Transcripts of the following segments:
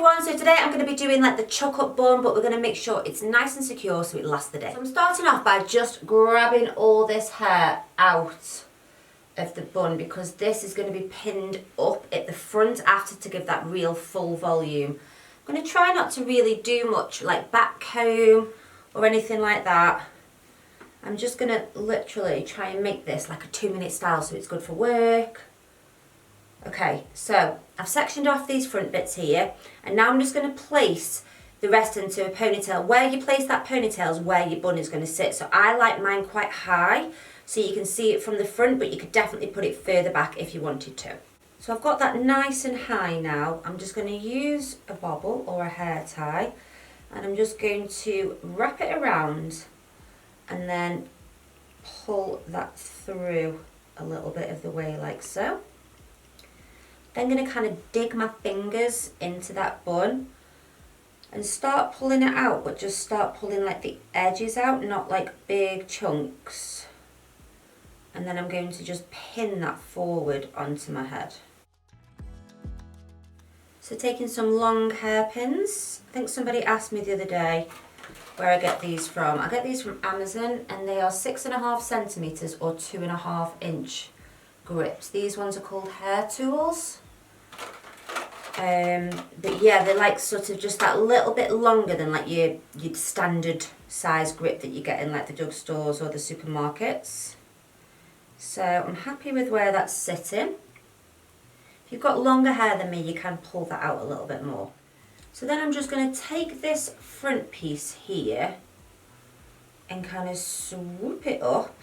everyone, so today I'm going to be doing like the chocolate bun, but we're going to make sure it's nice and secure so it lasts the day. So I'm starting off by just grabbing all this hair out of the bun because this is going to be pinned up at the front after to give that real full volume. I'm going to try not to really do much like back comb or anything like that. I'm just going to literally try and make this like a 2-minute style so it's good for work. Okay, so I've sectioned off these front bits here, and now I'm just going to place the rest into a ponytail. Where you place that ponytail is where your bun is going to sit. So I like mine quite high so you can see it from the front, but you could definitely put it further back if you wanted to. So I've got that nice and high now. I'm just going to use a bobble or a hair tie, and I'm just going to wrap it around and then pull that through a little bit of the way like so. Then I'm going to kind of dig my fingers into that bun and start pulling it out, but just start pulling like the edges out, not like big chunks. And then I'm going to just pin that forward onto my head. So taking some long hairpins. I think somebody asked me the other day where I get these from. I get these from Amazon, and they are 6.5 centimeters or 2.5 inch grips. These ones are called Hair Tools. But yeah, they're like sort of just that little bit longer than like your standard size grip that you get in like the drugstores or the supermarkets. So I'm happy with where that's sitting. If you've got longer hair than me, you can pull that out a little bit more. So then I'm just going to take this front piece here and kind of swoop it up.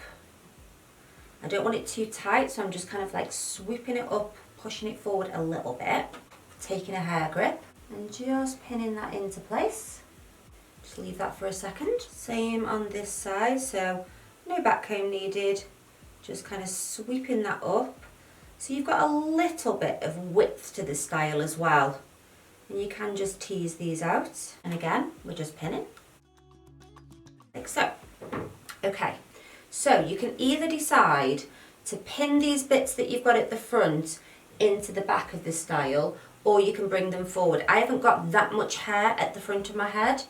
I don't want it too tight, so I'm just kind of like swooping it up, pushing it forward a little bit, taking a hair grip and just pinning that into place. Just leave that for a second. Same on this side, so no back comb needed, just kind of sweeping that up. So you've got a little bit of width to the style as well. And you can just tease these out. And again, we're just pinning, like so. Okay. So you can either decide to pin these bits that you've got at the front into the back of the style, or you can bring them forward. I haven't got that much hair at the front of my head,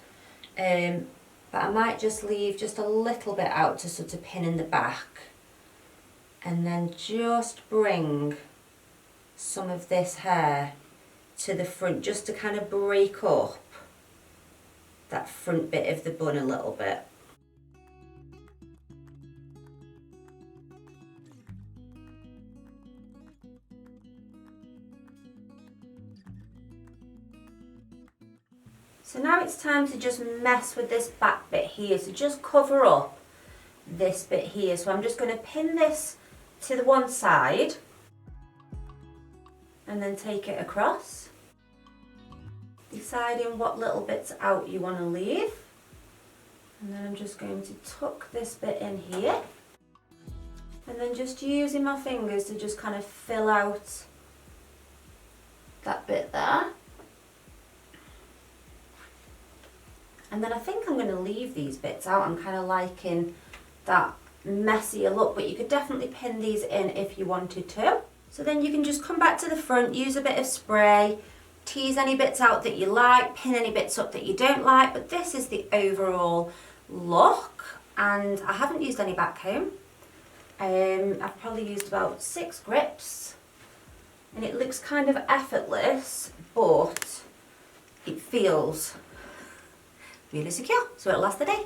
but I might just leave just a little bit out to sort of pin in the back, and then just bring some of this hair to the front just to kind of break up that front bit of the bun a little bit. So now it's time to just mess with this back bit here. So just cover up this bit here. So I'm just going to pin this to the one side and then take it across. Deciding what little bits out you want to leave. And then I'm just going to tuck this bit in here. And then just using my fingers to just kind of fill out that bit there. And then I think I'm going to leave these bits out. I'm kind of liking that messier look, but you could definitely pin these in if you wanted to. So then you can just come back to the front, use a bit of spray, tease any bits out that you like, pin any bits up that you don't like, but this is the overall look. And I haven't used any back comb. I've probably used about 6 grips, and it looks kind of effortless, but it feels really secure, so it'll last the day.